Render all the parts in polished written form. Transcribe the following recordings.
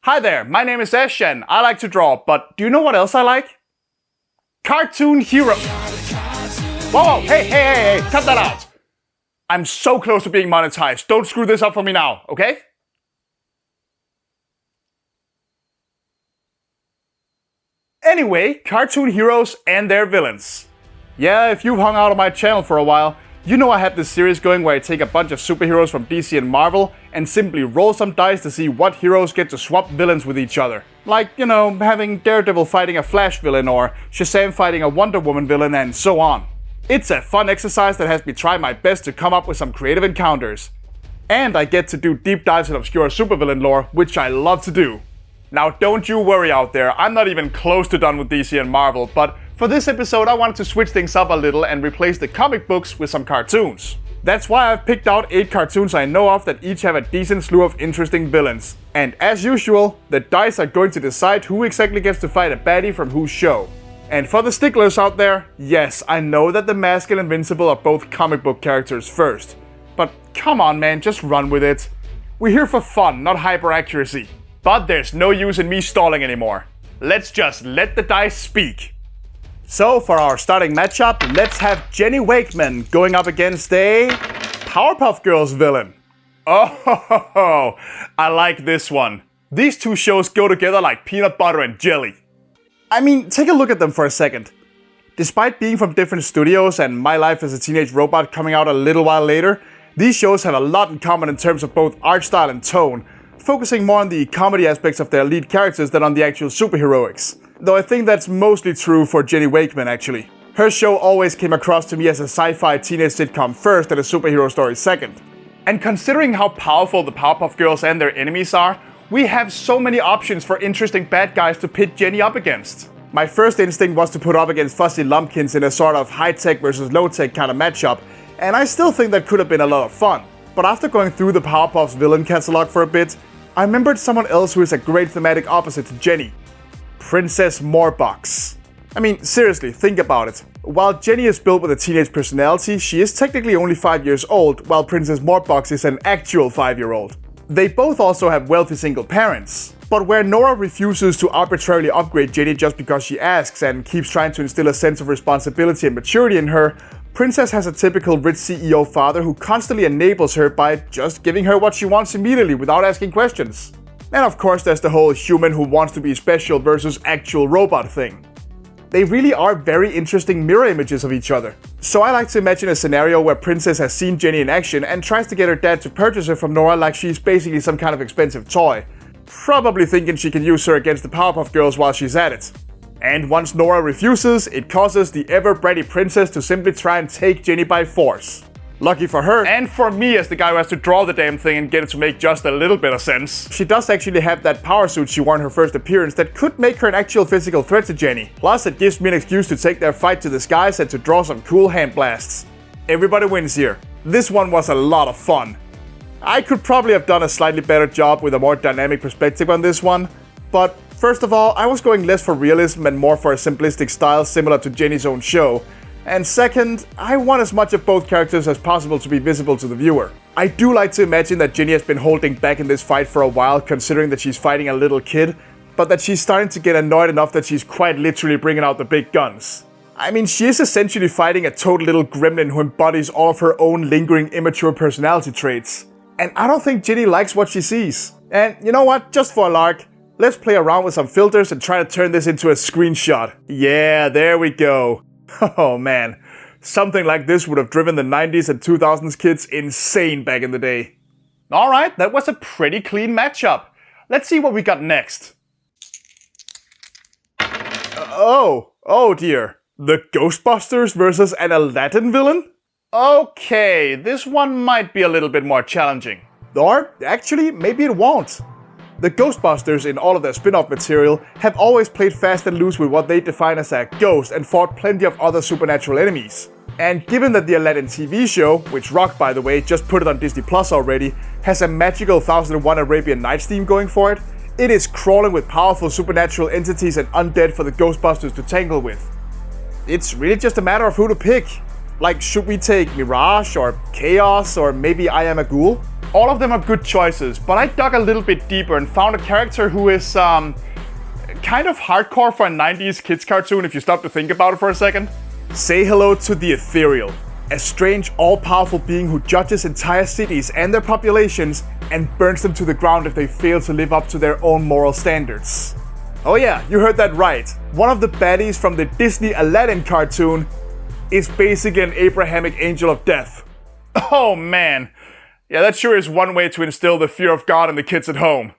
Hi there, my name is Ash and I like to draw, but do you know what else I like? Cartoon hero. Whoa, hey, cut that out. I'm so close to being monetized. Don't screw this up for me now, okay? Anyway, cartoon heroes and their villains. Yeah, if you've hung out on my channel for a while, you know I have this series going where I take a bunch of superheroes from DC and Marvel and simply roll some dice to see what heroes get to swap villains with each other. Like, you know, having Daredevil fighting a Flash villain or Shazam fighting a Wonder Woman villain and so on. It's a fun exercise that has me try my best to come up with some creative encounters. And I get to do deep dives in obscure supervillain lore, which I love to do. Now don't you worry out there, I'm not even close to done with DC and Marvel, but for this episode I wanted to switch things up a little and replace the comic books with some cartoons. That's why I've picked out 8 cartoons I know of that each have a decent slew of interesting villains. And as usual, the dice are going to decide who exactly gets to fight a baddie from whose show. And for the sticklers out there, yes, I know that the Mask and Invincible are both comic book characters first. But come on man, just run with it. We're here for fun, not hyper accuracy. But there's no use in me stalling anymore. Let's just let the dice speak. So for our starting matchup, let's have Jenny Wakeman going up against a Powerpuff Girls villain. Oh, I like this one. These two shows go together like peanut butter and jelly. I mean, take a look at them for a second. Despite being from different studios and My Life as a Teenage Robot coming out a little while later, these shows have a lot in common in terms of both art style and tone, focusing more on the comedy aspects of their lead characters than on the actual superheroics. Though I think that's mostly true for Jenny Wakeman actually. Her show always came across to me as a sci-fi teenage sitcom first and a superhero story second. And considering how powerful the Powerpuff Girls and their enemies are, we have so many options for interesting bad guys to pit Jenny up against. My first instinct was to put up against Fuzzy Lumpkins in a sort of high-tech versus low-tech kind of matchup, and I still think that could have been a lot of fun. But after going through the Powerpuff's villain catalog for a bit, I remembered someone else who is a great thematic opposite to Jenny. Princess Morbucks. I mean, seriously, think about it. While Jenny is built with a teenage personality, she is technically only 5 years old, while Princess Morbucks is an actual 5-year-old. They both also have wealthy single parents. But where Nora refuses to arbitrarily upgrade Jenny just because she asks and keeps trying to instill a sense of responsibility and maturity in her, Princess has a typical rich CEO father who constantly enables her by just giving her what she wants immediately without asking questions. And of course there's the whole human who wants to be special versus actual robot thing. They really are very interesting mirror images of each other. So I like to imagine a scenario where Princess has seen Jenny in action and tries to get her dad to purchase her from Nora like she's basically some kind of expensive toy. Probably thinking she can use her against the Powerpuff Girls while she's at it. And once Nora refuses, it causes the ever-bratty Princess to simply try and take Jenny by force. Lucky for her, and for me as the guy who has to draw the damn thing and get it to make just a little bit of sense, she does actually have that power suit she wore in her first appearance that could make her an actual physical threat to Jenny. Plus it gives me an excuse to take their fight to the skies and to draw some cool hand blasts. Everybody wins here. This one was a lot of fun. I could probably have done a slightly better job with a more dynamic perspective on this one, but first of all, I was going less for realism and more for a simplistic style similar to Jenny's own show. And second, I want as much of both characters as possible to be visible to the viewer. I do like to imagine that Jenny has been holding back in this fight for a while, considering that she's fighting a little kid, but that she's starting to get annoyed enough that she's quite literally bringing out the big guns. I mean, she is essentially fighting a total little gremlin who embodies all of her own lingering immature personality traits. And I don't think Jenny likes what she sees. And you know what, just for a lark, let's play around with some filters and try to turn this into a screenshot. Yeah, there we go. Oh man, something like this would have driven the 90s and 2000s kids insane back in the day. Alright, that was a pretty clean matchup. Let's see what we got next. Oh dear. The Ghostbusters versus an Aladdin villain? Okay, this one might be a little bit more challenging. Or, actually, maybe it won't. The Ghostbusters, in all of their spin-off material, have always played fast and loose with what they define as a ghost and fought plenty of other supernatural enemies. And given that the Aladdin TV show, which rocked by the way, just put it on Disney Plus already, has a magical 1001 Arabian Nights theme going for it, it is crawling with powerful supernatural entities and undead for the Ghostbusters to tangle with. It's really just a matter of who to pick. Like, should we take Mirage or Chaos or maybe I Am a Ghoul? All of them are good choices, but I dug a little bit deeper and found a character who is kind of hardcore for a 90s kids cartoon if you stop to think about it for a second. Say hello to the Ethereal, a strange, all-powerful being who judges entire cities and their populations and burns them to the ground if they fail to live up to their own moral standards. Oh yeah, you heard that right. One of the baddies from the Disney Aladdin cartoon is basically an Abrahamic angel of death. Oh man. Yeah, that sure is one way to instill the fear of God in the kids at home.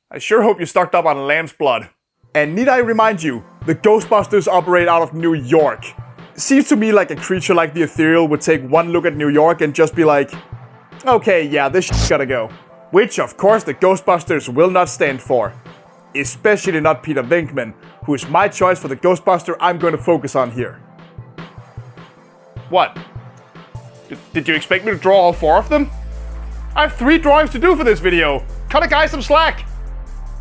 I sure hope you stocked up on lamb's blood. And need I remind you, the Ghostbusters operate out of New York. Seems to me like a creature like the Ethereal would take one look at New York and just be like, okay, yeah, this shit's gotta go. Which, of course, the Ghostbusters will not stand for. Especially not Peter Venkman, who is my choice for the Ghostbuster I'm going to focus on here. What? Did you expect me to draw all 4 of them? I have 3 drawings to do for this video. Cut a guy some slack.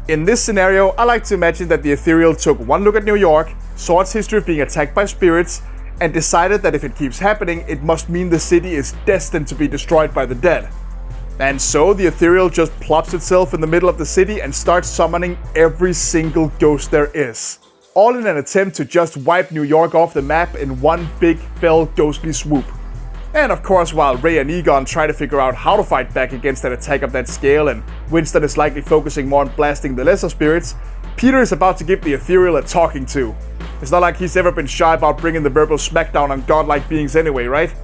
In this scenario, I like to imagine that the Ethereal took one look at New York, saw its history of being attacked by spirits, and decided that if it keeps happening, it must mean the city is destined to be destroyed by the dead. And so the Ethereal just plops itself in the middle of the city and starts summoning every single ghost there is. All in an attempt to just wipe New York off the map in one big, fell, ghostly swoop. And of course, while Ray and Egon try to figure out how to fight back against an attack of that scale, and Winston is likely focusing more on blasting the lesser spirits, Peter is about to give the Ethereal a talking to. It's not like he's ever been shy about bringing the verbal smackdown on godlike beings anyway, right?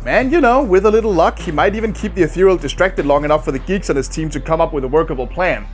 And you know, with a little luck, he might even keep the Ethereal distracted long enough for the geeks on his team to come up with a workable plan.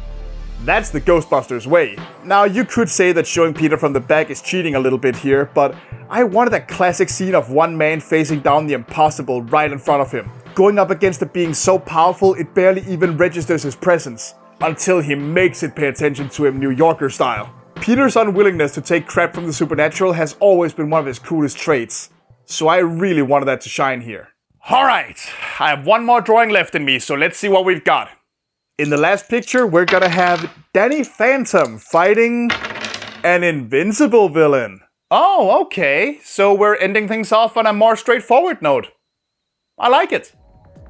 That's the Ghostbusters way. Now, you could say that showing Peter from the back is cheating a little bit here, but I wanted a classic scene of one man facing down the impossible right in front of him, going up against a being so powerful it barely even registers his presence, until he makes it pay attention to him New Yorker style. Peter's unwillingness to take crap from the supernatural has always been one of his coolest traits, so I really wanted that to shine here. Alright, I have one more drawing left in me, so let's see what we've got. In the last picture, we're gonna have Danny Phantom fighting an invincible villain. Oh, okay, so we're ending things off on a more straightforward note. I like it.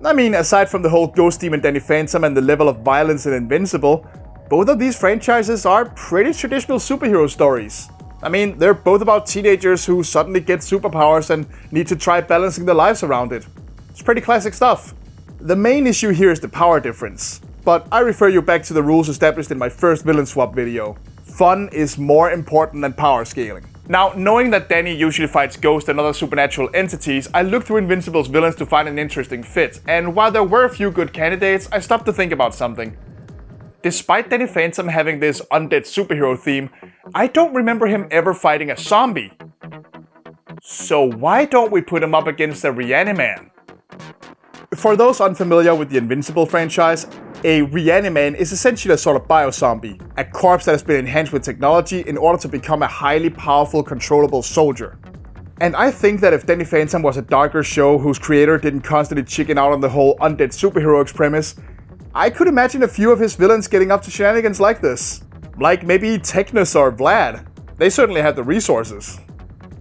I mean, aside from the whole Ghost Demon Danny Phantom and the level of violence in Invincible, both of these franchises are pretty traditional superhero stories. I mean, they're both about teenagers who suddenly get superpowers and need to try balancing their lives around it. It's pretty classic stuff. The main issue here is the power difference, but I refer you back to the rules established in my first villain swap video. Fun is more important than power scaling. Now, knowing that Danny usually fights ghosts and other supernatural entities, I looked through Invincible's villains to find an interesting fit, and while there were a few good candidates, I stopped to think about something. Despite Danny Phantom having this undead superhero theme, I don't remember him ever fighting a zombie. So why don't we put him up against a Reaniman? For those unfamiliar with the Invincible franchise, a Reaniman is essentially a sort of biozombie, a corpse that has been enhanced with technology in order to become a highly powerful, controllable soldier. And I think that if Danny Phantom was a darker show whose creator didn't constantly chicken out on the whole undead superheroics premise, I could imagine a few of his villains getting up to shenanigans like this. Like maybe Technus or Vlad. They certainly have the resources.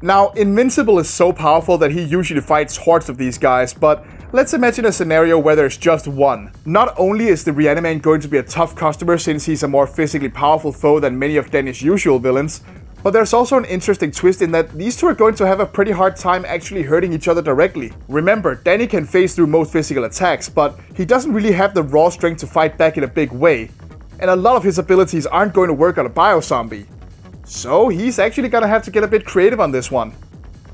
Now, Invincible is so powerful that he usually fights hordes of these guys, but let's imagine a scenario where there's just one. Not only is the Reaniman going to be a tough customer since he's a more physically powerful foe than many of Danny's usual villains, but there's also an interesting twist in that these two are going to have a pretty hard time actually hurting each other directly. Remember, Danny can phase through most physical attacks, but he doesn't really have the raw strength to fight back in a big way, and a lot of his abilities aren't going to work on a biozombie. So he's actually gonna have to get a bit creative on this one.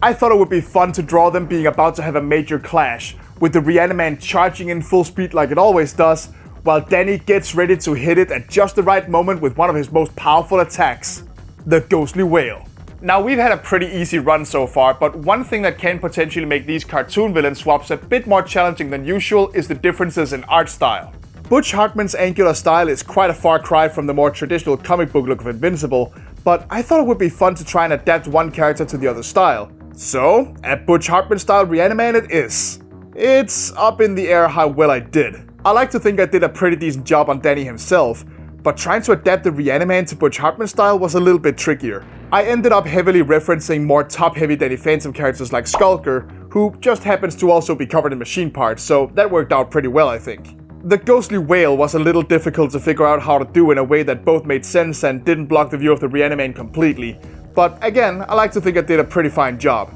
I thought it would be fun to draw them being about to have a major clash, with the Reaniman charging in full speed like it always does, while Danny gets ready to hit it at just the right moment with one of his most powerful attacks, the Ghostly Whale. Now, we've had a pretty easy run so far, but one thing that can potentially make these cartoon villain swaps a bit more challenging than usual is the differences in art style. Butch Hartman's angular style is quite a far cry from the more traditional comic book look of Invincible, but I thought it would be fun to try and adapt one character to the other style. So, a Butch Hartman style Reaniman it is. It's up in the air how well I did. I like to think I did a pretty decent job on Danny himself, but trying to adapt the Reaniman to Butch Hartman style was a little bit trickier. I ended up heavily referencing more top-heavy Danny Phantom characters like Skulker, who just happens to also be covered in machine parts, so that worked out pretty well, I think. The ghostly whale was a little difficult to figure out how to do in a way that both made sense and didn't block the view of the Reaniman completely, but again, I like to think I did a pretty fine job.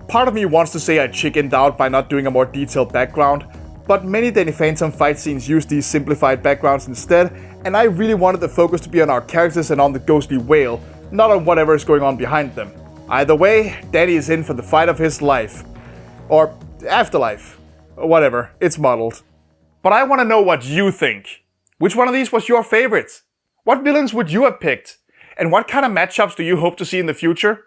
Part of me wants to say I chickened out by not doing a more detailed background, but many Danny Phantom fight scenes use these simplified backgrounds instead, and I really wanted the focus to be on our characters and on the ghostly whale, not on whatever is going on behind them. Either way, Danny is in for the fight of his life. Or afterlife. Whatever, it's muddled. But I want to know what you think. Which one of these was your favorite? What villains would you have picked? And what kind of matchups do you hope to see in the future?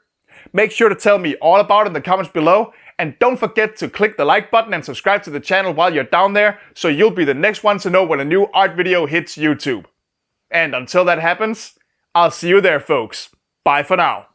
Make sure to tell me all about it in the comments below, and don't forget to click the like button and subscribe to the channel while you're down there, so you'll be the next one to know when a new art video hits YouTube. And until that happens, I'll see you there, folks. Bye for now.